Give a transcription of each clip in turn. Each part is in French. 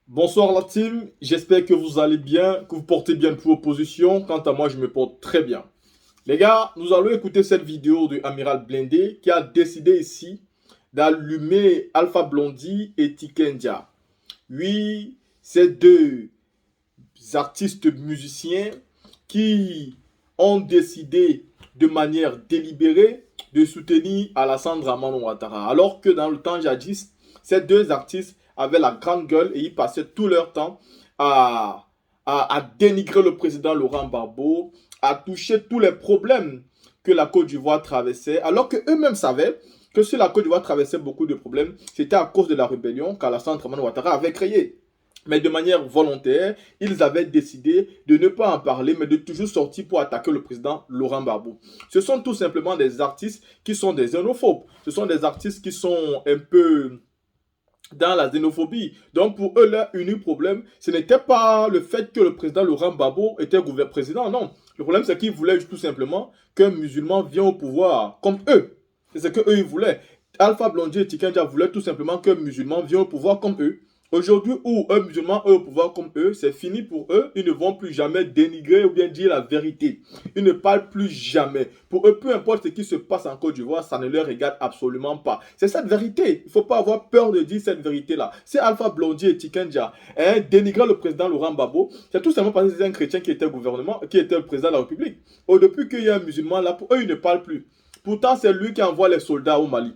Bonsoir la team, j'espère que vous allez bien, que vous portez bien pour vos positions. Quant à moi, je me porte très bien. Les gars, nous allons écouter cette vidéo de Amiral Blindé qui a décidé ici d'allumer Alpha Blondy et Tikenja. Oui, ces deux artistes musiciens qui ont décidé de manière délibérée de soutenir Alassane Draman Ouattara. Alors que dans le temps jadis, ces deux artistes avaient la grande gueule et ils passaient tout leur temps à, à dénigrer le président Laurent Gbagbo, à toucher tous les problèmes que la Côte d'Ivoire traversait, alors qu'eux-mêmes savaient que si la Côte d'Ivoire traversait beaucoup de problèmes, c'était à cause de la rébellion qu'Alassane Draman Ouattara avait créée. Mais de manière volontaire, ils avaient décidé de ne pas en parler, mais de toujours sortir pour attaquer le président Laurent Gbagbo. Ce sont tout simplement des artistes qui sont des xénophobes. Ce sont des artistes qui sont un peu dans la xénophobie. Donc pour eux, leur unique problème, ce n'était pas le fait que le président Laurent Gbagbo était président, non. Le problème, c'est qu'ils voulaient tout simplement qu'un musulman vienne au pouvoir, comme eux. C'est ce qu'eux, ils voulaient. Alpha Blondy et Tikenja voulaient tout simplement qu'un musulman vienne au pouvoir comme eux. Aujourd'hui, où un musulman est au pouvoir comme eux, c'est fini pour eux. Ils ne vont plus jamais dénigrer ou bien dire la vérité. Ils ne parlent plus jamais. Pour eux, peu importe ce qui se passe en Côte d'Ivoire, ça ne leur regarde absolument pas. C'est cette vérité. Il ne faut pas avoir peur de dire cette vérité-là. C'est Alpha Blondy et Tikenja dénigrant le président Laurent Gbagbo. C'est tout simplement parce que c'est un chrétien qui était au gouvernement, qui était le président de la République. Depuis qu'il y a un musulman là, pour eux, ils ne parlent plus. Pourtant, c'est lui qui envoie les soldats au Mali.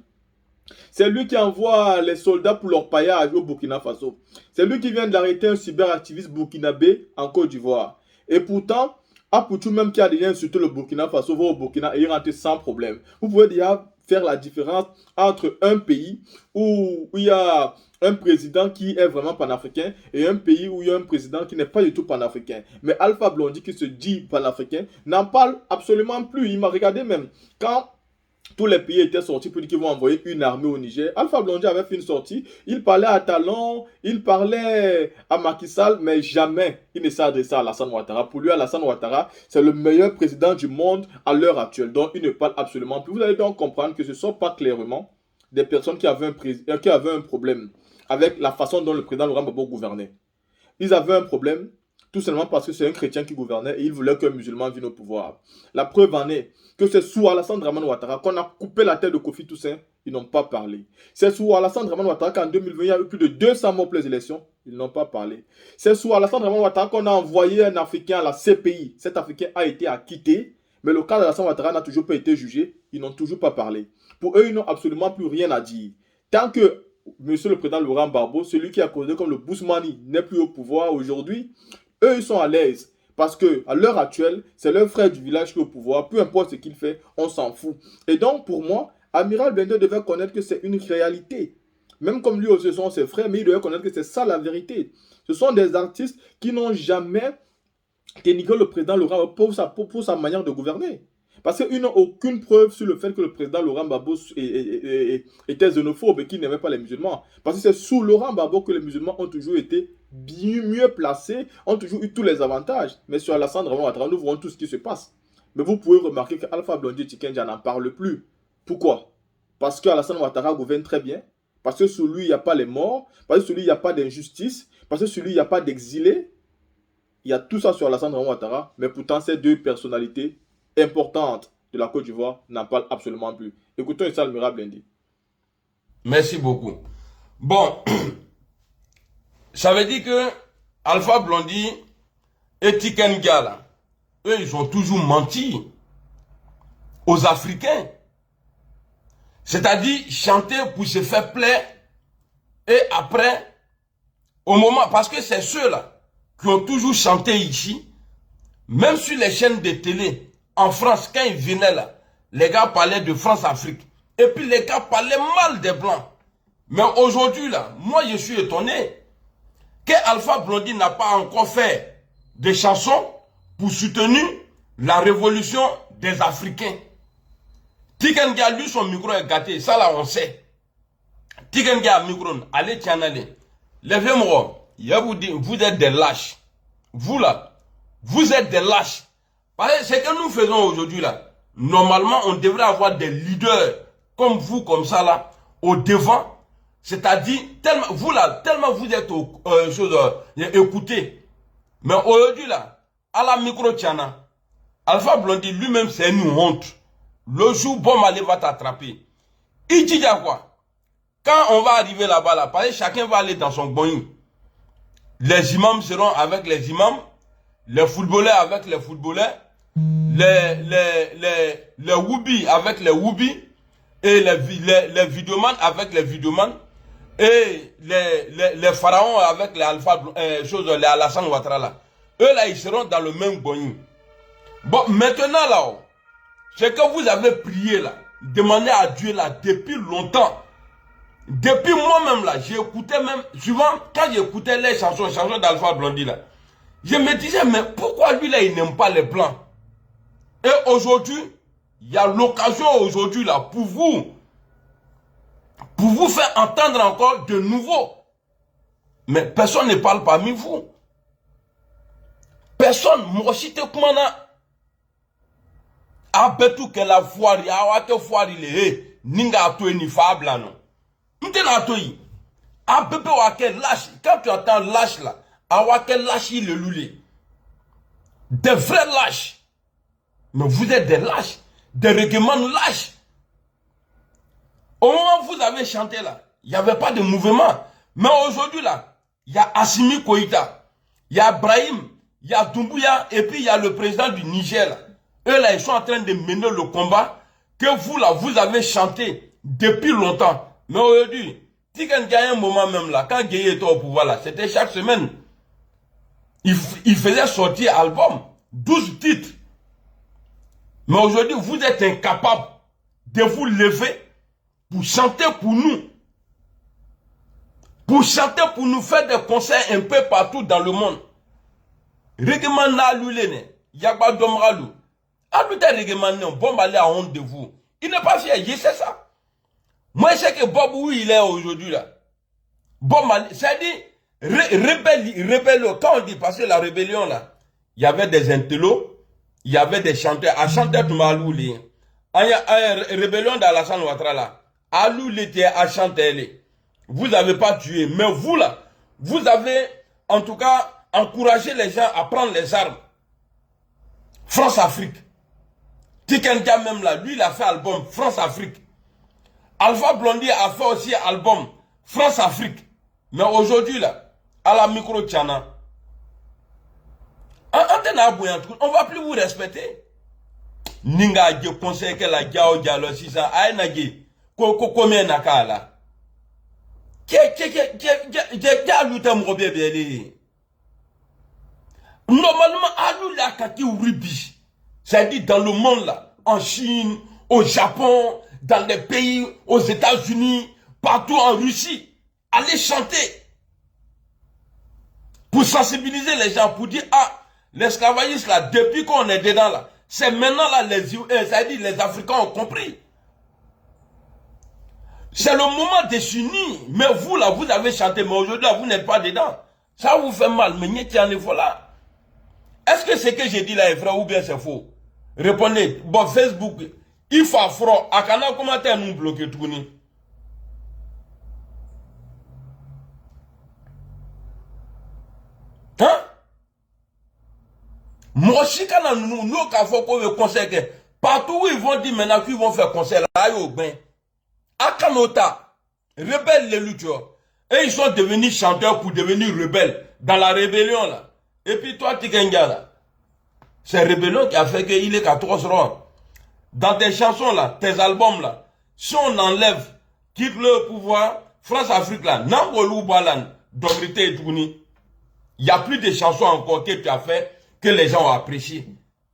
C'est lui qui envoie les soldats pour leur paillage au Burkina Faso. C'est lui qui vient d'arrêter un cyberactiviste burkinabé en Côte d'Ivoire. Et pourtant, Apoutou même qui a déjà insulté le Burkina Faso va au Burkina et il rentre sans problème. Vous pouvez déjà faire la différence entre un pays où il y a un président qui est vraiment panafricain et un pays où il y a un président qui n'est pas du tout panafricain. Mais Alpha Blondy qui se dit panafricain n'en parle absolument plus. Il m'a regardé même. Quand tous les pays étaient sortis pour dire qu'ils vont envoyer une armée au Niger. Alpha Blondy avait fait une sortie. Il parlait à Talon, il parlait à Macky Sall, mais jamais il ne s'est adressé à Alassane Ouattara. Pour lui, Alassane Ouattara, c'est le meilleur président du monde à l'heure actuelle. Donc, il ne parle absolument plus. Vous allez donc comprendre que ce ne sont pas clairement des personnes qui avaient un problème avec la façon dont le président Laurent Gbagbo gouvernait. Ils avaient un problème, tout simplement parce que c'est un chrétien qui gouvernait et il voulait qu'un musulman vienne au pouvoir. La preuve en est que c'est sous Alassane Draman Ouattara qu'on a coupé la tête de Kofi Toussaint, ils n'ont pas parlé. C'est sous Alassane Draman Ouattara qu'en 2020, il y a eu plus de 200 morts pour les élections, ils n'ont pas parlé. C'est sous Alassane Draman Ouattara qu'on a envoyé un Africain à la CPI. Cet Africain a été acquitté, mais le cas d'Alassane Ouattara n'a toujours pas été jugé, ils n'ont toujours pas parlé. Pour eux, ils n'ont absolument plus rien à dire. Tant que Monsieur le Président Laurent Gbagbo, celui qui a causé comme le Bousmani, n'est plus au pouvoir aujourd'hui, eux, ils sont à l'aise. Parce que à l'heure actuelle, c'est leur frère du village qui est au pouvoir. Peu importe ce qu'il fait, on s'en fout. Et donc, pour moi, Amiral Blindé devait connaître que c'est une réalité. Même comme lui aussi sont ses frères, mais il devait connaître que c'est ça la vérité. Ce sont des artistes qui n'ont jamais dénigré le président Laurent pour sa manière de gouverner. Parce qu'ils n'ont aucune preuve sur le fait que le président Laurent Gbagbo était xénophobe et qu'il n'aimait pas les musulmans. Parce que c'est sous Laurent Gbagbo que les musulmans ont toujours été bien mieux placés, ont toujours eu tous les avantages. Mais sur Alassane Draman Ouattara, nous voyons tout ce qui se passe. Mais vous pouvez remarquer qu'Alpha Blondy et Tikenja n'en parle plus. Pourquoi? Parce qu'Alassane Ouattara gouverne très bien. Parce que sous lui, il n'y a pas les morts. Parce que sous lui, il n'y a pas d'injustice. Parce que sous lui, il n'y a pas d'exilés. Il y a tout ça sur Alassane Draman Ouattara. Mais pourtant, ces deux personnalités importante de la Côte d'Ivoire n'en parle absolument plus. Écoutons Issa Almira Blendi. Merci beaucoup. Bon, ça veut dire que Alpha Blondy et Tiken Gala, eux, ils ont toujours menti aux Africains. C'est-à-dire chanter pour se faire plaisir et après, au moment, parce que c'est ceux-là qui ont toujours chanté ici, même sur les chaînes de télé, en France, quand ils venaient là, les gars parlaient de France-Afrique. Et puis les gars parlaient mal des Blancs. Mais aujourd'hui là, moi je suis étonné que Alpha Blondy n'a pas encore fait des chansons pour soutenir la révolution des Africains. Tikenga, lui, son micro est gâté. Ça là, on sait. Tikenga, micro, allez, tiens, allez. Levez-moi. Je vous dis, vous êtes des lâches. Vous là, vous êtes des lâches. Parce que ce que nous faisons aujourd'hui là, normalement, on devrait avoir des leaders comme vous, comme ça là, au devant. C'est-à-dire, tellement vous êtes écoutés. Mais aujourd'hui, là, à la micro-tiana, Alpha Blondy lui-même, c'est une honte. Le jour, bon Malé va t'attraper. Il dit quoi? Quand on va arriver là-bas, là, parce que chacun va aller dans son boing. Les imams seront avec les imams, les footballeurs avec les footballeurs, les woubis avec les woubis, et les vidéomans avec les vidéomans, et les pharaons avec les alpha, les Alassane Ouattara là. Eux là, ils seront dans le même boing. Bon, maintenant là, ce que vous avez prié là, demandé à Dieu là depuis longtemps. Depuis moi-même là, j'écoutais même, souvent quand j'écoutais les chansons d'Alpha Blondy là, je me disais mais pourquoi lui là il n'aime pas les blancs? Et aujourd'hui, il y a l'occasion aujourd'hui là pour vous faire entendre encore de nouveau. Mais personne ne parle parmi vous. Personne, moi si te kumana. Abetu que la foire, awate foire le ninga atoe ni fable non. M'tena atoyi. Abebe wake lâche, quand tu entends lâche là, awake lâche le loulé. Des vrais lâches. Mais vous êtes des lâches, des règlements lâches. Au moment où vous avez chanté là, il n'y avait pas de mouvement. Mais aujourd'hui là, il y a Assimi Koïta, il y a Brahim, il y a Doumbouya, et puis il y a le président du Niger là. Eux là, ils sont en train de mener le combat que vous là, vous avez chanté depuis longtemps. Mais aujourd'hui, si quand il y a un moment même là, quand Gueye était au pouvoir là, c'était chaque semaine. Il faisait sortir album, 12 titres. Mais aujourd'hui, vous êtes incapable de vous lever pour chanter pour nous. Pour chanter pour nous faire des concerts un peu partout dans le monde. Règlement na lulene, yagba domralou. Aluta règlement bon aller à honte de vous. Il n'est pas fier, je sais ça. Moi je sais que Bob où il est aujourd'hui là. Bon c'est-à-dire rebelle, quand on dit parce que la rébellion là, il y avait des intellos, il y avait des chanteurs, à chanter tout malouli. Rébellion d'Alassane Ouattara là, Alou l'était à chanter. Vous n'avez pas tué, mais vous là, vous avez en tout cas encouragé les gens à prendre les armes. France-Afrique. Tikenja même là, lui il a fait album France-Afrique. Alpha Blondy a fait aussi album France-Afrique. Mais aujourd'hui là, à la micro-tiana, on va plus vous respecter. Ninga je conseille que la diao dialo si ça a nagi combien nakala. Normalement, alou la kaki ribi. C'est-à-dire dans le monde là, en Chine, au Japon, dans les pays, aux États-Unis, partout en Russie, allez chanter. Pour sensibiliser les gens, pour dire, ah, l'esclavagisme là, depuis qu'on est dedans là, c'est maintenant là, c'est-à-dire les Africains ont compris. C'est le moment de s'unir. Mais vous là, vous avez chanté, mais aujourd'hui là, vous n'êtes pas dedans. Ça vous fait mal, mais n'y est voilà. Est-ce que ce que j'ai dit là est vrai ou bien c'est faux? Répondez. Bon, Facebook, il faut affront. À quand commentaire nous bloquer tout ni. Hein? Moi aussi, quand nous avons fait conseil, partout où ils vont dire maintenant qu'ils vont faire conseil, là, ils ben. À Kanota, rebelles les lutteurs. Et ils sont devenus chanteurs pour devenir rebelles. Dans la rébellion là. Et puis toi, Tikenga là. C'est rébellion qui a fait qu'il est 14 rangs. Dans tes chansons là, tes albums là, si on enlève, quitte le pouvoir, France-Afrique là, Nangolou Balan, Domrité et Touni, il n'y a plus de chansons encore que tu as fait que les gens ont apprécié.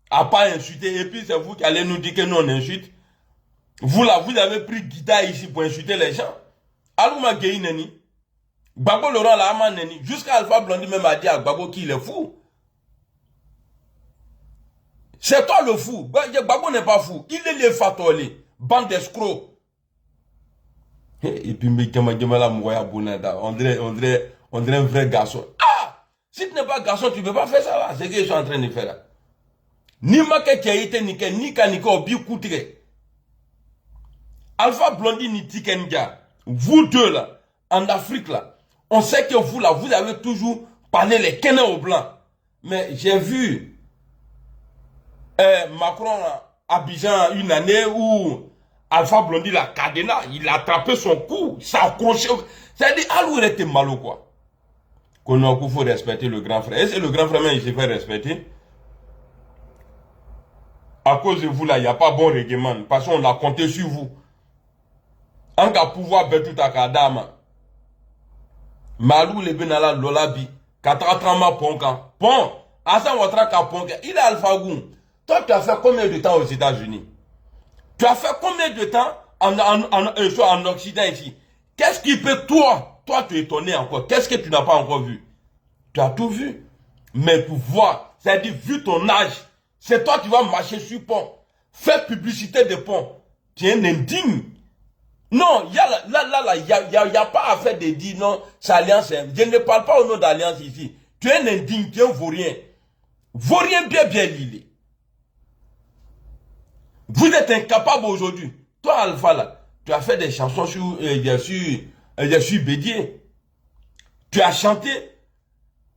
À pas insulter, et puis c'est vous qui allez nous dire que nous on insulte. Vous là, vous avez pris guitare ici pour insulter les gens. Alouma Gueye Neni. Gbagbo Laurent la Aman Neni. Jusqu'à Alpha Blondy même a dit à Gbagbo qu'il est fou. C'est toi le fou. Gbagbo n'est pas fou. Il est le fatolé. Bande d'escrocs. Et puis, on dirait un vrai garçon. Ah! Si tu n'es pas garçon, tu ne peux pas faire ça là. C'est ce que je suis en train de faire là. Ni Maké qui a été ni Kaniko Obi Koutre. Alpha Blondy ni Tikenja. Vous deux là. en Afrique, là, on sait que vous, là, vous avez toujours parlé les quenins aux blancs. Mais j'ai vu Macron à Abidjan une année où Alpha Blondy, la cadena, il a attrapé son cou, il s'est accroché. C'est-à-dire, alors il était malo, quoi. Qu'on faut respecter le grand frère. Et c'est le grand frère, mais il s'est fait respecter. À cause de vous, là, il n'y a pas bon règlement. Parce qu'on a compté sur vous. En cas pouvoir tout à kadama. Malou le benala lolabi. Katatrama ponka. Pon. Asa watra ka ponka. Il est Alpha Goum. Toi, tu as fait combien de temps aux États-Unis? Tu as fait combien de temps en Occident ici? Qu'est-ce qui peut, toi, tu es étonné encore? Qu'est-ce que tu n'as pas encore vu? Tu as tout vu. Mais pour voir, c'est-à-dire, vu ton âge, c'est toi qui vas marcher sur pont. Faire publicité de pont. Tu es un indigne. Non, il y a pas à faire de dire non, c'est alliance. Je ne parle pas au nom d'alliance ici. Tu es un indigne, tu es un vaurien. Vaurien bien lilé. Vous êtes incapable aujourd'hui. Toi, Alpha, là, tu as fait des chansons sur Bédier. Tu as chanté.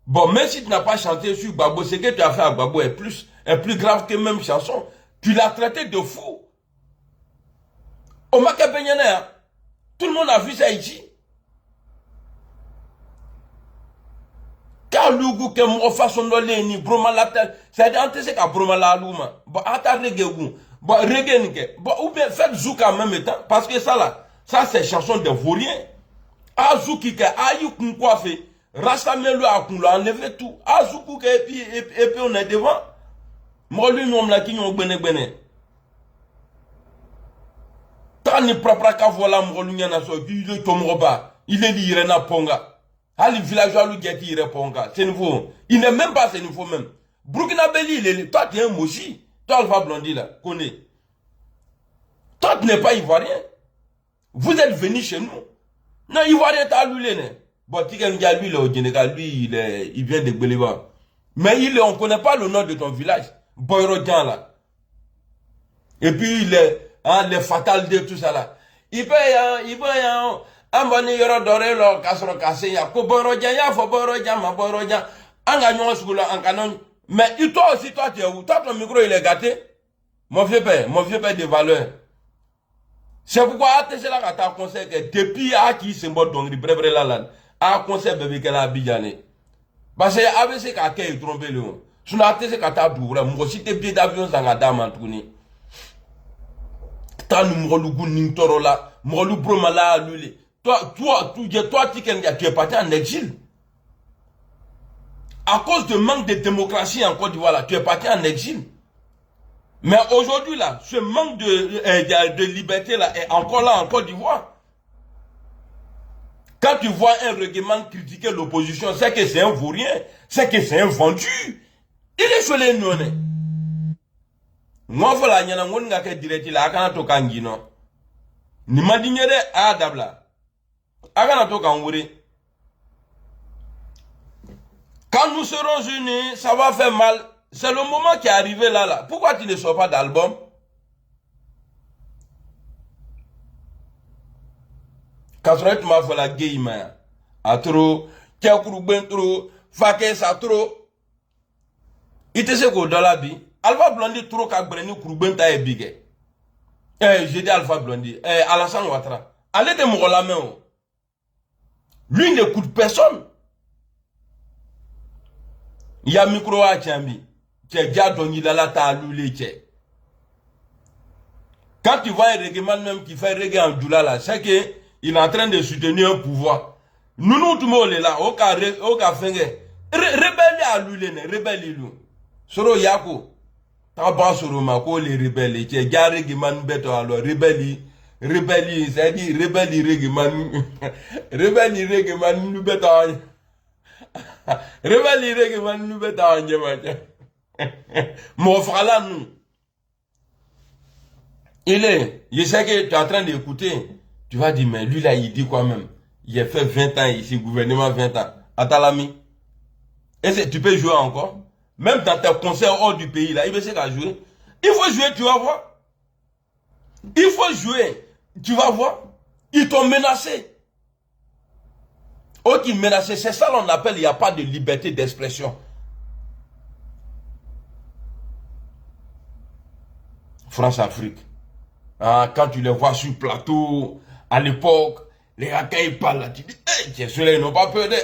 Bon, même si tu n'as pas chanté sur Gbagbo, ce que tu as fait à Gbagbo est plus grave que même chanson. Tu l'as traité de fou. Au Makabenyana, tout le monde a vu ça ici. Car l'ougou que mon façon de l'eni, broma la tête, c'est-à-dire, on te sait qu'à broma la louma. Bon, attends, bon, bon, ou bien faites zouk en même temps, parce que ça là, ça c'est chanson de vaurien. Ah, zouki, aïe, qu'on quoi fait. Rassemble-le à qu'on l'a enlevé tout. Ah, zoukou, et puis on est devant. Moi, lui, on l'a qui, on bene. Tant ni propre qu'à voilà, moi, lui, il est comme Roba. Il est lié, na ponga. Ah, les villageois, lui, qui est ponga. C'est nouveau. Il n'est même pas, c'est nouveau même. Burkina Belli, toi, tu es un mochi. Toi, Alpha Blondy, là, connais. Toi, tu n'es pas ivoirien. Vous êtes venu chez nous. Non, ivoirien, t'as lui, là. Bon, lui, là, au Sénégal, lui, il vient de Béléba. Mais on ne connaît pas le nom de ton village. Boyrodjan, là. Et puis, les fatales de tout ça, là. Il peut un bon yoro doré, là, casserole cassé, ya, ko Boyrodjan, ya, faut Boyrodjan, ma Boyrodjan. En gagnant ce là, en canon. Mais toi aussi, toi, tu es où? Toi, ton micro, il est gâté. Mon vieux père de valeur. C'est pourquoi, c'est là que tu as conseillé que depuis qui se mort donc, bref, là, a conseil bébé qu'elle a abidjané. Parce que ABC qui a trompé le monde. Sur la tête, c'est qu'à ta bourre, moi aussi, tes billets d'avion, ça n'a pas tourné. Tant nous m'rolou n'intoro là, m'rolou bromala lulé. Toi, tu es parti en exil. À cause de manque de démocratie en Côte d'Ivoire, là, tu es parti en exil. Mais aujourd'hui, là, ce manque de liberté, là, est encore là en Côte d'Ivoire. Quand tu vois un règlement critiquer l'opposition, c'est que c'est un vaurien, c'est que c'est un vendu. Il est sur les nonnes. Moi, voilà, il y a un gars qui est direct, il a un to kangino. Ni m'a dit, ah, dabla. Agana to kanguri. Quand nous serons unis, ça va faire mal. C'est le moment qui est arrivé là. Pourquoi tu ne sors pas d'album? Quand tu m'as fait la game, à trop, Tiakourou ben trop, Faké sa trop. Il te sait qu'au dollar bi, Alpha Blondy trop qu'à Breni Kourouben ta bigé. J'ai dit Alpha Blondy, Alassane Ouattara. Allez de mon la main. Lui n'écoute personne. Il y a micro à Tchambi. Quand tu vois un règlement même qui fait reggae en Djoula là, c'est qu'il est en train de soutenir un pouvoir. Nous, tout le monde est là, au cas fait rebelle à lui, rebelle. Soro Yako, t'as pas soro Mako, les rebelles, tu es garé Giman Beto alors, rebelle, c'est-à-dire rebelle règlement, rebelle règlement, nous beto, rebelle règlement, nous beto, mon frère là, nous. Je sais que tu es en train d'écouter. Tu vas dire, mais lui là, il dit quoi même? Il a fait 20 ans ici, gouvernement 20 ans. Attends l'ami. Et tu peux jouer encore? Même dans tes concerts hors du pays là, il veut se jouer. Il faut jouer, tu vas voir. Il faut jouer, tu vas voir. Ils t'ont menacé. eux qui menacent, c'est ça qu'on appelle, il n'y a pas de liberté d'expression. France-Afrique. Ah, quand tu les vois sur le plateau, à l'époque, les gars, quand ils parlent là, tu dis, hey, ceux-là, ils n'ont pas peur de.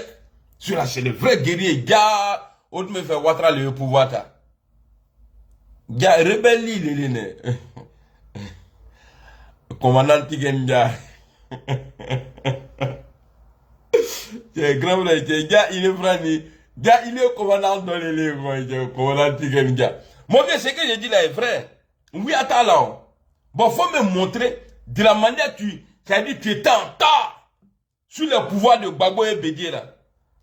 Ceux-là, c'est les vrais guerriers. Gars, autre me fait Ouattara le pouvoir. Gars, rebelle, il est commandant Tigenga. C'est grand frère, gars, il est franc. Gars, il est commandant dans les livres, commandant Tigenga. Mon vieux, ce que je dis là est vrai. Oui, attends là. Bon, faut me montrer de la manière c'est-à-dire tu étais en tas sur le pouvoir de Gbagbo et Bédié là.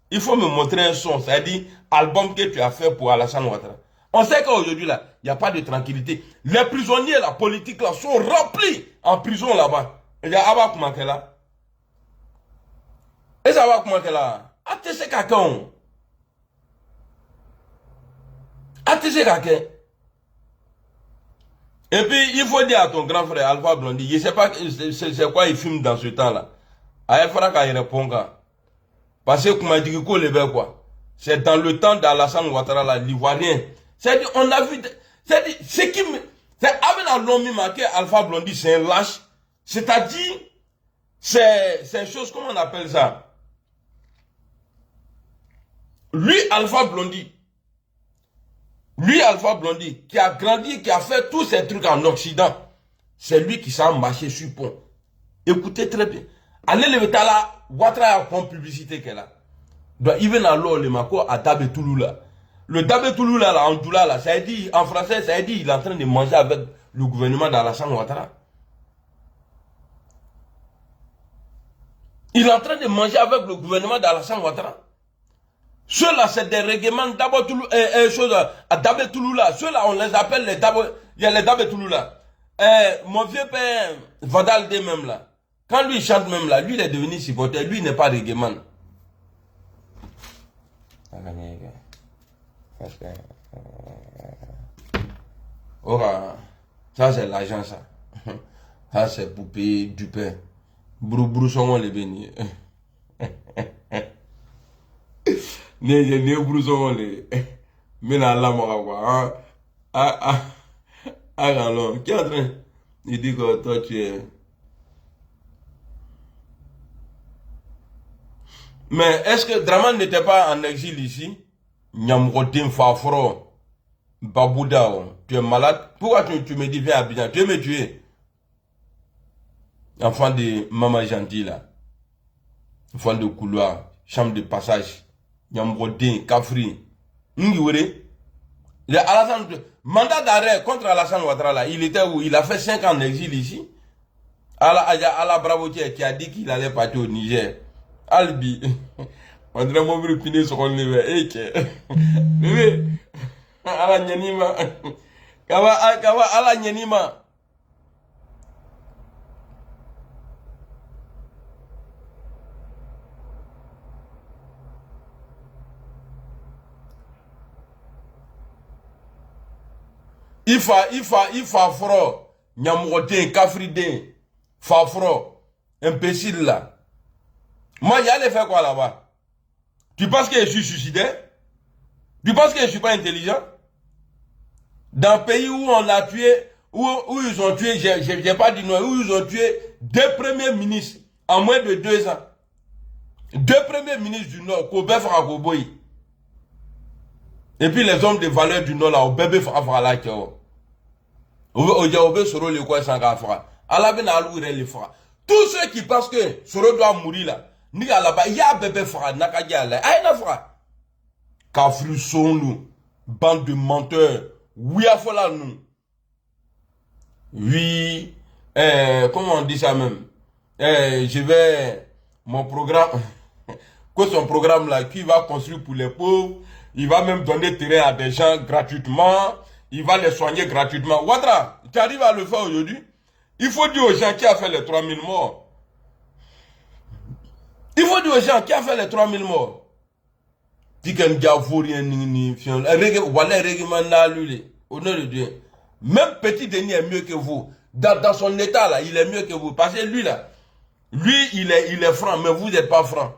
Il faut me montrer un son, c'est-à-dire album que tu as fait pour Alassane Ouattara. On sait qu'aujourd'hui là, il n'y a pas de tranquillité. Les prisonniers, la politique là, sont remplis en prison là-bas. Il y a Abba Koumakela. Et ça va comment qu'elle a? ATC Kakan. ATC Kakan. Et puis, il faut dire à ton grand frère Alpha Blondy, je ne sais pas c'est quoi il filme dans ce temps-là. Il faudra qu'il réponde. Parce que, comme dit quoi, c'est dans le temps d'Alassane Ouattara, là, l'Ivoirien. C'est-à-dire, on a vu, c'est-à-dire, ce qui me, c'est avec la longue marqué Alpha Blondy, c'est un lâche. C'est-à-dire, c'est une chose, comment on appelle ça? Lui, Alpha Blondy, qui a grandi, qui a fait tous ces trucs en Occident, c'est lui qui s'est marché sur le pont. Écoutez très bien. Allez le là, Ouattara a une publicité qu'elle a. Donc, il vient alors le Mako à Dabé Touloula. Le Dabé Touloula, là, en Doula, là, ça a dit, en français, ça a dit, il est en train de manger avec le gouvernement d'Alassane Ouattara. Il est en train de manger avec le gouvernement d'Alassane Ouattara. Ceux-là, c'est des règlements d'abord à Dabé Touloula. Ceux-là, on les appelle les Dabé, il y a les Dabé Touloula. Mon vieux père, Vadal D même là, quand lui chante même là, lui il est devenu supporter, lui il n'est pas règlement. Oh, ça c'est l'argent ça. Ça c'est pour payer du pain. Brou sont les bénis. Ne brou sont les. Mais là là moi quoi. Alors, qui est en train? Il dit que toi tu es. Mais est-ce que Draman n'était pas en exil ici? Nyamrotim Fafro, Babouda, tu es malade? Pourquoi tu me dis viens à Abidjan? Tu veux me tuer? Enfant de maman gentille là. Enfant de couloir, chambre de passage. Nyamrotim, Kafri. N'goué. Mandat d'arrêt contre Alassane Ouattara là, il était où? Il a fait 5 ans en exil ici. Ala Bravo qui a dit qu'il allait partir au Niger. Albi. On dirait mon bruit piné sur le lever. Bébé. Ala Nyanima. Kawa ala Nyanima. Il fa fro. Nyamrotin, Kafridin. Fa fro. Imbécile là. Moi, j'allais faire quoi là-bas? Tu penses que je suis suicidé? Tu penses que je ne suis pas intelligent? Dans un pays où on a tué, où ils ont tué, j'ai pas dit non, où ils ont tué 2 premiers ministres en moins de 2 ans. 2 premiers ministres du Nord, Kobe Farakoboy. Et puis les hommes de valeur du Nord là, au bébé Farafara là, au Soro le quoi sans Gafra. Allah ben alou le fera. Tous ceux qui pensent que Soro doit mourir là, ni là-bas, il y a un bébé frère, Nakadia là, aïe na frère. Kafru sont nous, bande de menteurs, oui à fola nous. Oui, comment on dit ça même? Je vais, mon programme, que son programme là, qui va construire pour les pauvres, il va même donner terrain à des gens gratuitement, il va les soigner gratuitement. Ouattara, tu arrives à le faire aujourd'hui? Il faut dire aux gens qui a fait les 3000 morts. Il faut dire aux gens qui a fait les 3000 morts. Au nom de Dieu. Même Petit Denis est mieux que vous. Dans son état là, il est mieux que vous. Parce que lui là, lui il est franc, mais vous n'êtes pas franc.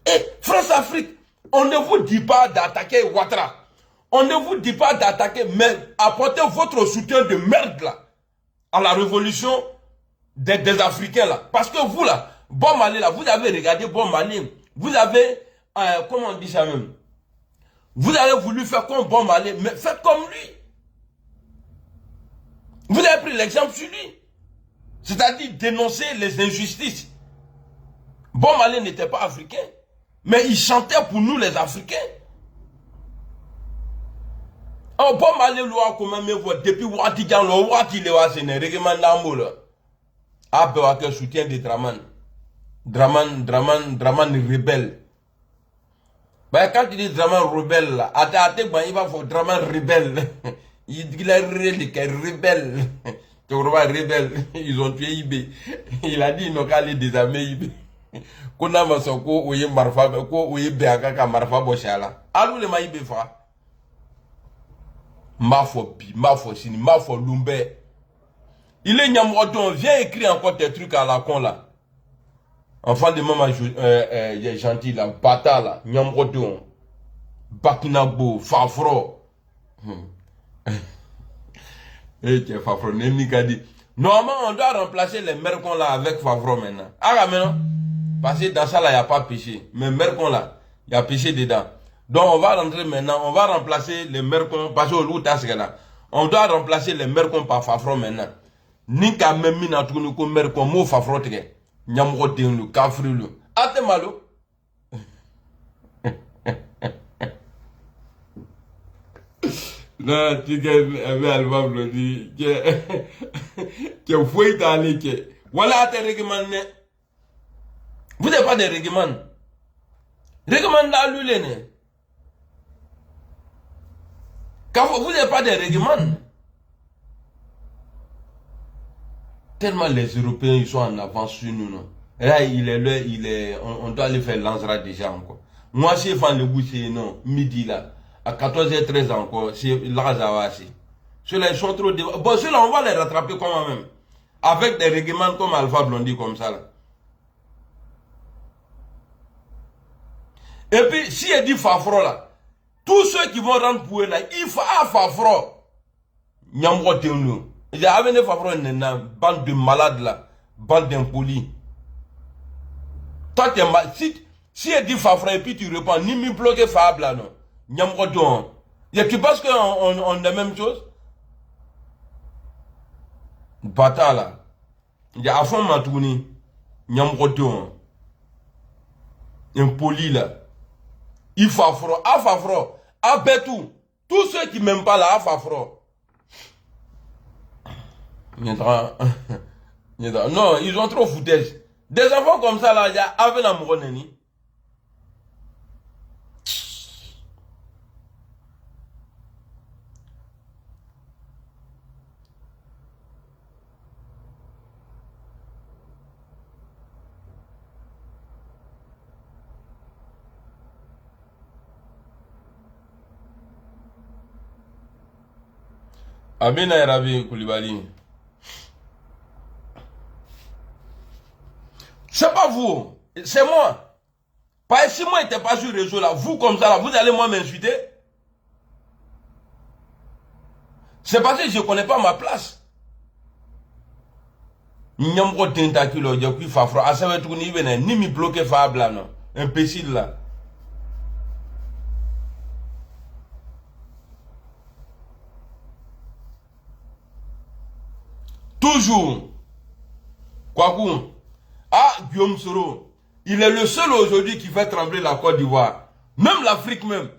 Et France-Afrique, on ne vous dit pas d'attaquer Ouattara. On ne vous dit pas d'attaquer, mais apportez votre soutien de merde là, à la révolution des Africains là. Parce que vous là, Bon Mali là, vous avez regardé Bon Mali, vous avez, comment on dit ça même, vous avez voulu faire comme Bon Mali, mais faites comme lui. Vous avez pris l'exemple sur lui. C'est-à-dire dénoncer les injustices. Bon Mali n'était pas africain, mais il chantait pour nous les Africains. Oh, Bon Mali loi comment me voit depuis Watigan lo Wati le wa sene règlement d'ambo là. Ah ben que soutien de Draman. Draman rebelle. Ben quand tu dis Draman rebelle là, atte ben il va faut Draman rebelle. Il est rebelle. Tu vois rebelle, ils ont tué IB. Il a dit ils n'ont qu'à aller désarmer IB. Kuna masoko oye marfa ko oye beaka ka marfa boshala. Alou le ma IB fa. Mafo pi, mafo sini, mafo lumbe. Il est Nyamrodon, viens écrire encore tes trucs à la con là. Enfant de maman gentil là, bata là, Nyamrodon, Bakinabo, Fafro. Eh, tiens, Fafro, Nemika dit. Normalement, on doit remplacer les mercons là avec Fafro maintenant. Ah, maintenant, parce que dans ça là, il n'y a pas péché. Mais mercons là, il y a péché dedans. Donc on va rentrer maintenant, on va remplacer les mercons, parce que là, on doit remplacer les mercons par Fafro maintenant. Nika même mina tourne comme mercon, mo Fafro tege. Nyamro tenlu, kafrilu. Ate malo. Non, tu es album le dit que fouille d'aller que voilà tes règlements. Vous n'avez pas de règlements. Règlement là lui vous n'avez pas de règlement. Tellement les Européens ils sont en avance sur nous. Non? Là, on doit les faire lancera déjà encore. Moi, si je fais le bout, c'est non, midi là, à 14h13 encore, c'est là, ça va assez. Ceux-là, ils sont trop. Bon, ceux-là, on va les rattraper comment même. Avec des règlements comme Alpha Blondy, comme ça là. Et puis, si il dit Fafro là, tous ceux qui vont rendre pour eux là, il faut à Fafro. Nyamro Teunou. Il y a amené Fafro une bande de malades là, bande d'impolis. Toi, si il dit Fafro et puis tu réponds, ni me bloquer Fab là, non. Nyamro Teunou. Et tu penses qu'on a la même chose? Bata là. Il y a à fond Matouni. Nyamro Teunou. Impoli là. Il faut Fafro, à Fafro. Ah, Betou, tous ceux qui m'aiment pas là, à Fafro. Non, ils ont trop foutaises. Des enfants comme ça là, il y a avec la mouroneni. Amina Rabi Koulibaly. C'est pas vous, c'est moi. Parce que si moi n'étais pas sur le réseau là, vous comme ça là, vous allez moi m'insulter. C'est parce que je ne connais pas ma place. Nyamro tentaculo, je suis fafro. À ça va tout ni me bloquer fable là non. Imbécile là. Toujours. Kwakou. Ah, Guillaume Soro. Il est le seul aujourd'hui qui fait trembler la Côte d'Ivoire. Même l'Afrique même.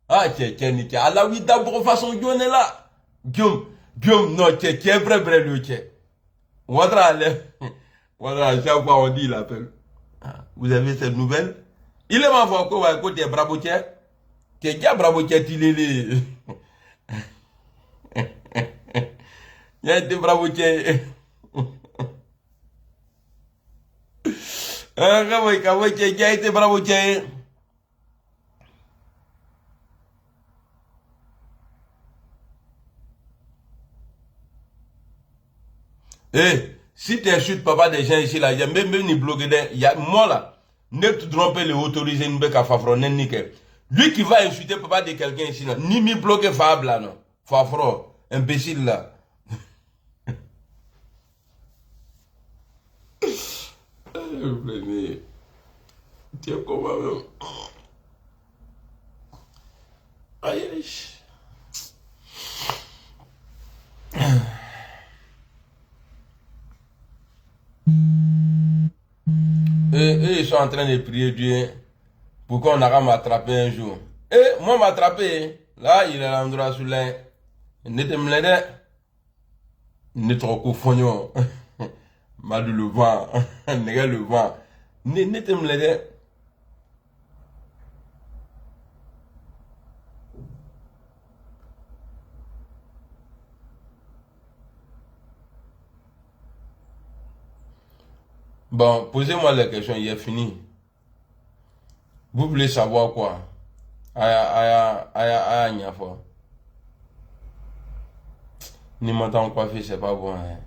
Ah, tiens, Allah oui, d'abord façon Guillaume est là. Guillaume, non, tiens, vrai, le tiens. Ouadra, chaque fois on dit, il appelle. Vous avez cette nouvelle? Il est ma voix, quoi, côté bravo, tiens. Tiens, bravo, tiens, il est. Il y a été bravo, tiens. Bravo, tiens. Eh, si tu insultes papa des gens ici là, il y a même ni bloqué, il y a moi là. ne te trompe les autoriser une bec à fafron nickel. Lui qui va insulter papa de quelqu'un ici, non. Ni mi bloqué fable là, non. Fafron, imbécile là. Tiens, comment même. Aïe, aïe. Et ils sont en train de prier Dieu pour qu'on aura m'attraper un jour. Et moi m'attraper, là il est l'endroit sous l'air. N'était me l'aider. N'est trop confondant. Mal le vent. N'est le vent. N'était me l'aider. Bon, posez-moi la question, il est fini. Vous voulez savoir quoi? Aya, Niafo. Ni m'entendre coiffer, c'est pas bon. Hein.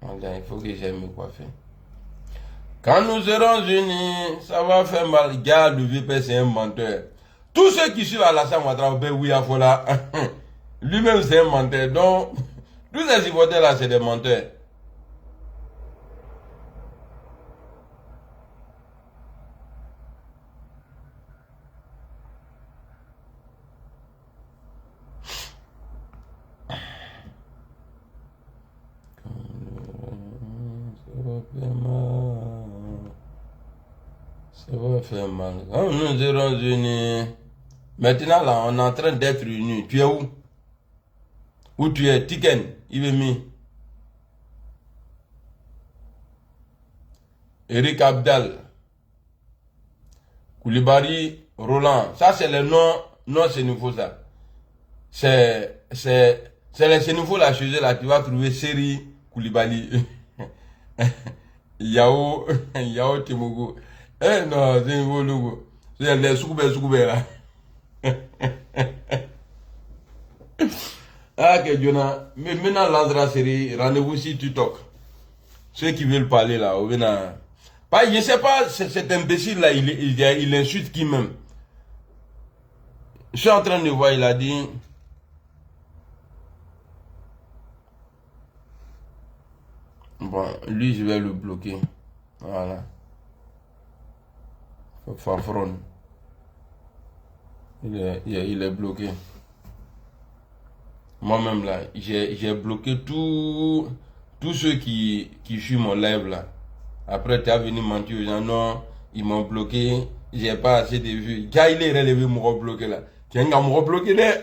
Il faut que j'aime me coiffer. Quand nous serons unis, ça va faire mal. Garde, le VP, c'est un menteur. Tous ceux qui suivent Alassane Ouattara, oui, à Fola, lui-même, c'est un menteur. Donc, tous ces supporters là, c'est des menteurs. Ça va faire mal. Quand nous serons unis. Maintenant là, on est en train d'être unis. Tu es où? Où tu es? Tiken, Ibemi. Eric Abdal. Koulibaly, Roland. Ça c'est le nom. Non, c'est nouveau ça. C'est les Sénéfaux là, chez eux là, tu vas trouver Seri Koulibaly. Yao Timogo. Eh non, c'est un nouveau logo. C'est les Soukoubé là. Ah, que Diona. Mais maintenant, l'Andra série, rendez-vous si tu toques. Ceux qui veulent parler là, au Bénin. Pas, je sais pas, cet imbécile là, il insulte qui même. Je suis en train de voir, il a dit. Bon, lui, je vais le bloquer. Voilà. Fafron. Il est bloqué. Moi-même là, j'ai bloqué tous ceux qui suivent mon live là. Après, tu as venu mentir aux gens, non, ils m'ont bloqué, j'ai pas assez de vues. Quand il est relevé, m'ont bloqué là. Tiens, il m'a bloqué là.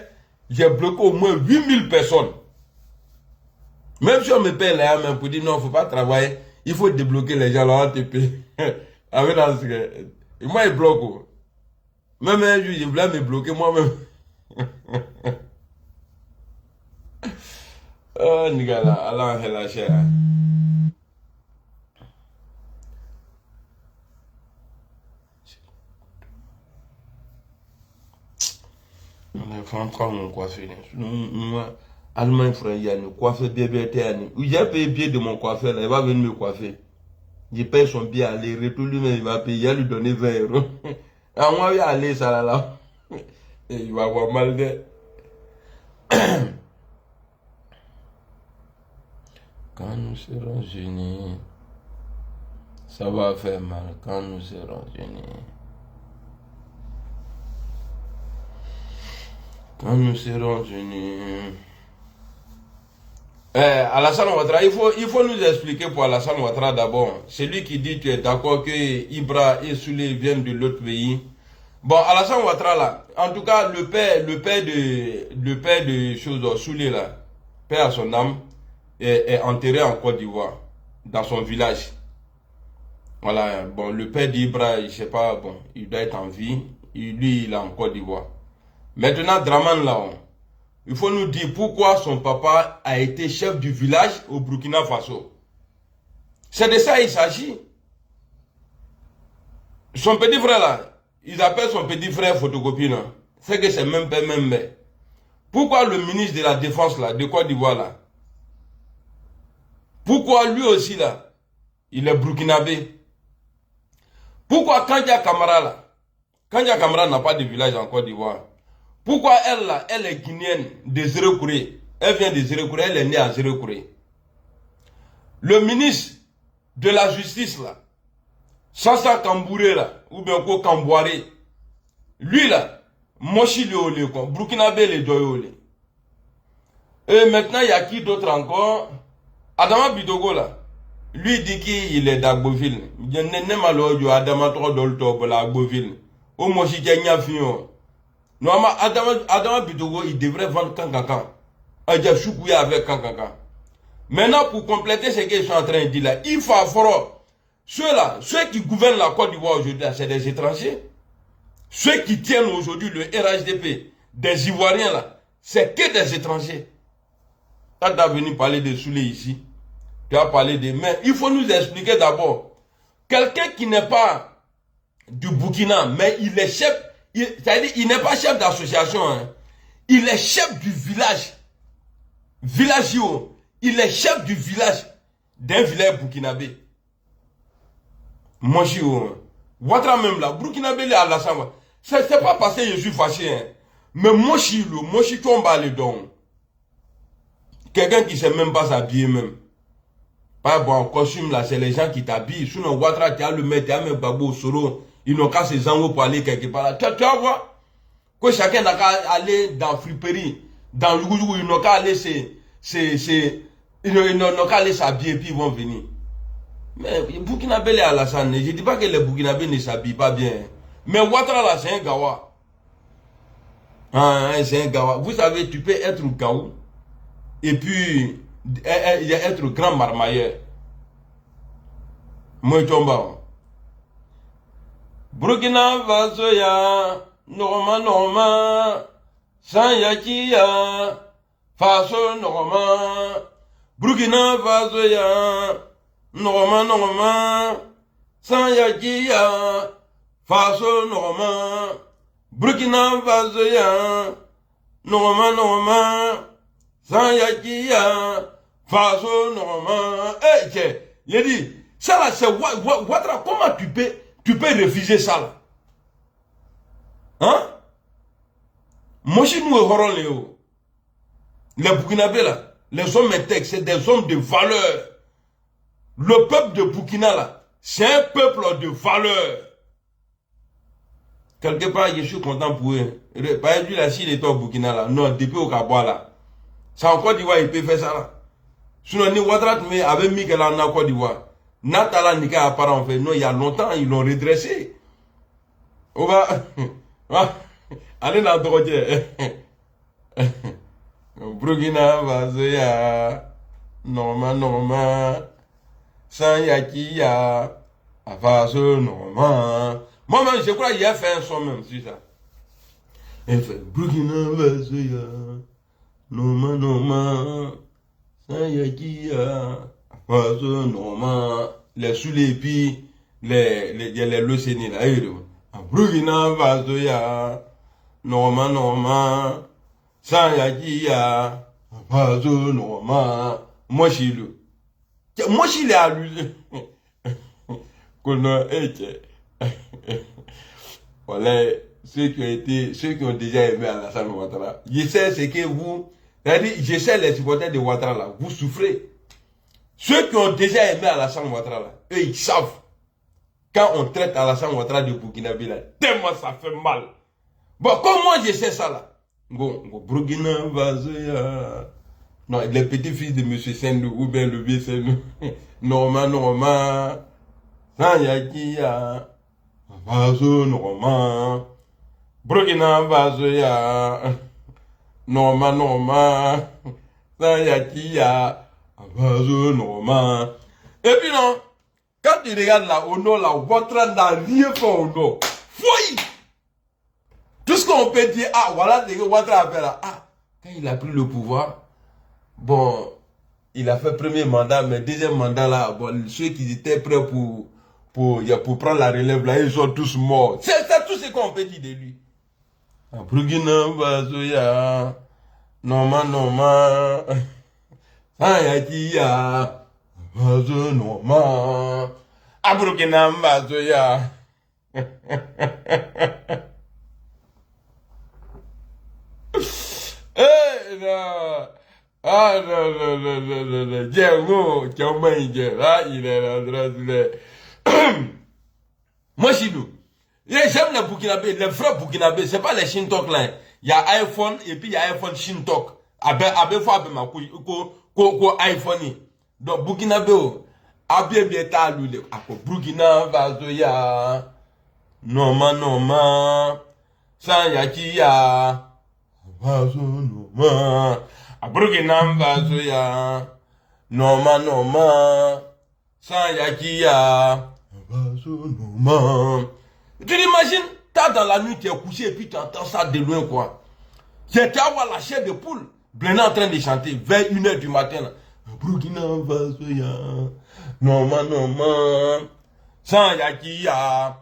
J'ai bloqué au moins 8000 personnes. Même si on me paye là, même pour dire non, faut pas travailler, il faut débloquer les gens là, on te paye. Et moi, il bloque. Même un jour, je voulais me bloquer moi-même. Oh, Nigala, Allah est la chair. On est en train de me coiffer. Moi, Allemagne, frère, il y a une coiffeur BBT. J'ai payé le billet de mon coiffeur, là, il va venir me coiffer. Je paye son billet aller-retour, lui-même, il va payer, il va lui donner 20 euros. À moi, il va aller, ça là. Et il va avoir mal de. Quand nous serons unis, ça va faire mal. Quand nous serons unis. Quand nous serons unis. Alassane Ouattara, il faut nous expliquer pour Alassane Ouattara d'abord. C'est lui qui dit tu es d'accord que Ibra et Soulé viennent de l'autre pays. Bon, Alassane Ouattara là, en tout cas le père de choses Soulé là, père à son âme, est enterré en Côte d'Ivoire, dans son village. Voilà, bon, le père d'Ibra, je sais pas, bon, il doit être en vie, lui il est en Côte d'Ivoire. Maintenant, Draman là, il faut nous dire pourquoi son papa a été chef du village au Burkina Faso. C'est de ça il s'agit. Son petit frère là, ils appellent son petit frère photocopie là. C'est que c'est même père, même mère. Pourquoi le ministre de la Défense là, de Côte d'Ivoire là? Pourquoi lui aussi là, il est burkinabé? Pourquoi Kandia Kamara là, Kandia Kamara n'a pas de village en Côte d'Ivoire? Pourquoi elle là, elle est guinéenne de Zérekouré? Elle vient de Zérekouré, elle est née à Zérekouré. Le ministre de la justice là, Sassa Kambouré là, ou bien quoi Kamboiré, lui là, Moshi le olé quoi, Burkinabé le doyolé. Et maintenant il y a qui d'autre encore? Adama Bidogo là, lui dit qu'il est d'Agboville. Il y a un malo yo Adama trop dolto pour l'Agboville. Au Moshi Kenya fion. Normalement Adama Bidogo il devrait vendre Kankankan. Il a choukoué avec Kankankan. Maintenant, pour compléter ce qu'ils sont en train de dire là, il faut avoir ceux-là, ceux qui gouvernent la Côte d'Ivoire aujourd'hui, c'est des étrangers. Ceux qui tiennent aujourd'hui le RHDP, des Ivoiriens là, c'est que des étrangers. Quand tu as venu parler de Soulé ici, tu as parlé de... Mais il faut nous expliquer d'abord, quelqu'un qui n'est pas du Burkina, mais il est chef, c'est-à-dire il n'est pas chef d'association, hein. Il est chef du village. Villageau. Il est chef du village d'un village burkinabé. Moi, je suis Ouattara même là, burkinabé à la chambre. C'est pas parce que je suis fâché, hein. Mais moi, je suis tombé à l'edon. Quelqu'un qui ne sait même pas s'habiller même. Pas bon, costume là, c'est les gens qui t'habillent. Sinon, Ouattara, tu as le maître, tu as même Babo Soro. Ils n'ont qu'à se zango pour aller quelque part là. Tu vas voir que chacun n'a qu'à aller dans friperie, dans Yougou, ils n'ont qu'à aller ils n'ont qu'à aller s'habiller et puis ils vont venir. Mais Burkinabé et Alassane, je ne dis pas que les Burkinabés ne s'habillent pas bien. Mais Ouattara là, c'est un gawa. C'est un gawa. Vous savez, tu peux être gaou et puis être grand marmailleur. Moi, je tombe. Burkina Faso ya, Norma, Sanyakia, Faso Norma. Burkina Faso ya, Norma, Sanyakia, Faso Norma. Burkina Faso ya, Norma, Sanyakia, Faso Norma. Eh, j'ai dit, ça là c'est Ouattara, comment tu peux refuser ça là? Hein? Moi je nous horon Léo. Les Burkinabés là, les hommes intègres, c'est des hommes de valeur. Le peuple de Burkina là, c'est un peuple de valeur. Quelque part, je suis content pour eux. Par exemple, là, s'il était au Burkina là, non, depuis au Kabois là. C'est en Côte d'Ivoire, il peut faire ça là. Sinon, ni Ouattara avait mis qu'elle en Côte d'Ivoire. Natala Nika apparemment fait, non, il y a longtemps, ils l'ont redressé. On va, allez dans le drogué. Burkina Faso ya, Norma, Sanyakia, Faso Norma. Moi-même, je crois qu'il a fait un son même sur ça. Il fait Burkina Faso ya, Norma, Sanyakia, Faso Norma. Les Soulé puis les Lucéni là. Burkina Faso ya, Norma, Sanyakia, Faso Norma. Moi, je suis là. Moi, je suis là. Voilà, ceux qui ont déjà aimé Alassane Ouattara. Je sais ce que vous, c'est-à-dire, je sais les supporters de Ouattara là, vous souffrez. Ceux qui ont déjà aimé Alassane Ouattara là, eux ils savent. Quand on traite Alassane Ouattara de Burkinabé là, tellement ça fait mal. Bon, comme moi je sais ça là. Bon, Burkina Faso ya. Non, les petits-fils de M. Sendou, ou bien le vieux Sendou. Norma, Sanyakia, Faso Norma. Burkina Faso ya. Norma, Sanyakia, Faso Norma. Et puis non, quand tu regardes là, au nord, là, Ouattara n'a rien fait au nord. Fouille! Tout ce qu'on peut dire, ah, voilà ce que Ouattara a fait là. Ah, quand il a pris le pouvoir, bon, il a fait premier mandat, mais deuxième mandat là, bon, ceux qui étaient prêts pour prendre la relève là, ils sont tous morts. C'est tout ce qu'on peut dire de lui. Burkina Faso ya, Norma, Sanyakia, Faso Norma. Burkina Faso ya, Eh, non. Ah non, non, non, non, non, non. Il est là, moi, chez nous, j'aime les Burkinabés, les vrais Burkinabés, c'est pas les Shintok là. Il y a iPhone et puis il y a iPhone Shintok. Abe fois abe ma ko iPhone. Donc Burkinabé, abe bien ta lule. Ako Burkina Faso ya. Noma. San yaki ya. Faso noma. A Burkina Faso ya. Noma. San yaki ya. Tu l'imagines, t'as dans la nuit, tu es couché et puis tu entends ça de loin quoi. J'étais à voir la chair de poule, Blendé en train de chanter vers 1h du matin. Là. Burkina Faso ya, Noma, sans yakiya,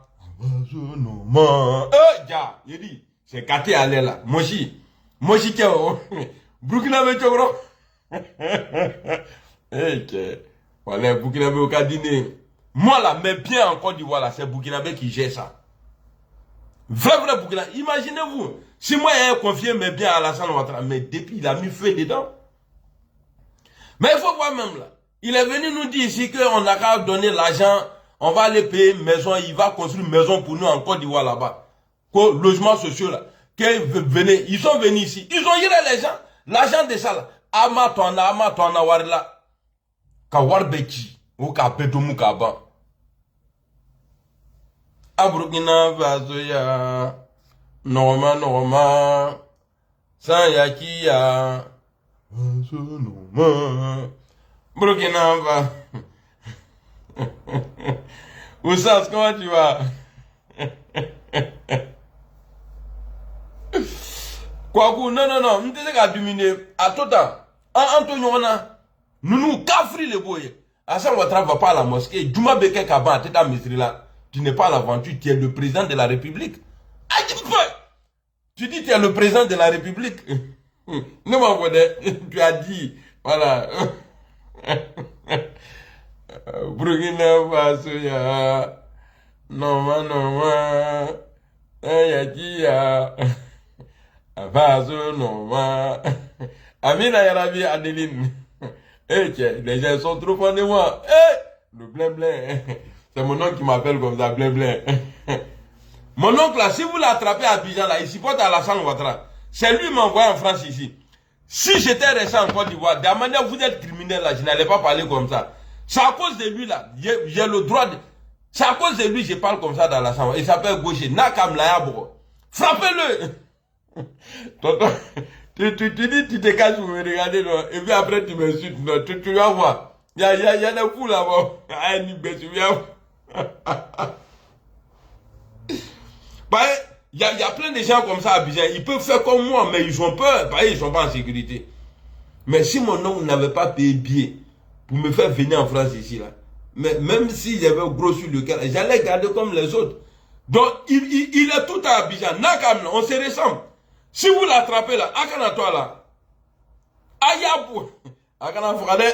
Noma. Ja, il dit, c'est Katé allé là. Moshi qui est Burkina Faso. Voilà, Burkina Faso au cas dîner. Moi là, mais bien en Côte d'Ivoire là, c'est Burkinabé qui gère ça. Vrai Burkinabé. Imaginez-vous, si moi j'ai confié mes biens à Alassane Ouattara, mais depuis il a mis feu dedans. Mais il faut voir même là. Il est venu nous dire ici qu'on n'a qu'à donner l'argent, on va aller payer une maison, il va construire une maison pour nous en Côte d'Ivoire là-bas. Logement sociaux là. Ils sont venus ici. Ils ont iré les gens. L'argent de ça là. Ama tona warla. Kawarbechi. Ou kapetumu kaba. A Burkina Faso ya, Noma, San yaki ya, Noma, Burkina Faso. Oussas, comment tu vas? Kwaku, non, on te qu'à dominer. À tout temps, Antonio, nous cafri les boyers. Alassane Ouattara va pas à la mosquée. Djouma Beke Kaba, tu es Misri là. Tu n'es pas à l'aventure, tu es le président de la République. Tu dis tu es le président de la République. Non, mon bonnet, tu as dit, voilà. Burkina Faso ya, Noma, Yaki ya, Faso Noma. Amina Yarabi Adeline. Les gens sont trop fans de moi. Le blin. C'est mon oncle qui m'appelle comme ça, blin. Mon oncle là, si vous l'attrapez à Abidjan là, il supporte Alassane Ouattara. C'est lui qui m'a envoyé en France ici. Si j'étais resté en Côte d'Ivoire, de la manière vous êtes criminel là, je n'allais pas parler comme ça. C'est à cause de lui là, j'ai le droit de... C'est à cause de lui que je parle comme ça d'Alassane Ouattara. Il s'appelle Gaucher, Nakam Layabro. Frappez-le. Tonton, tu dis, tu te caches pour me regarder, non? Et puis après tu m'insultes, non? Tu vas voir. Il y a des fous là-bas. Il y a plein de gens comme ça à Abidjan. Ils peuvent faire comme moi, mais ils ont peur. Ils ne sont pas en sécurité. Mais si mon oncle n'avait pas payé billet pour me faire venir en France ici, là, mais même s'il y avait un gros sur le cœur, j'allais garder comme les autres. Donc, il est tout à Abidjan. Nakam, on se ressemble. Si vous l'attrapez là, Akana toi là, Ayabou, Akana Frade,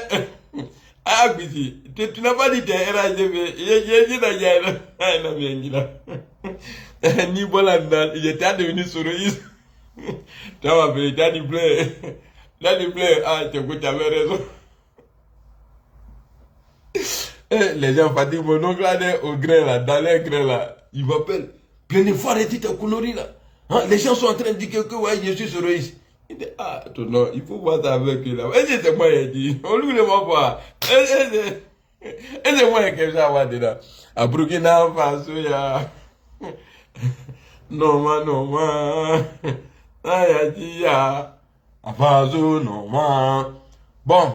Ayabisi, tu n'as pas dit tes RHDV, j'ai dit d'ailleurs, ni Bolandal, il était devenu souris. Tu as appelé, tu as dit blé, tu avais raison. Les gens fatiguent mon oncle là, au grain là, dans les grains là, il m'appelle, plein de fois arrêtez ta connerie là. Hein, les gens sont en train de dire que ouais, je suis souris. Il dit, non, il faut voir ça avec lui là. Et c'est moi qui dit, on lui le voit pas. Et c'est moi qui ai ça dedans. À Burkina Faso, ya. Noma. Ayati, ya. Faso, Noma. Bon.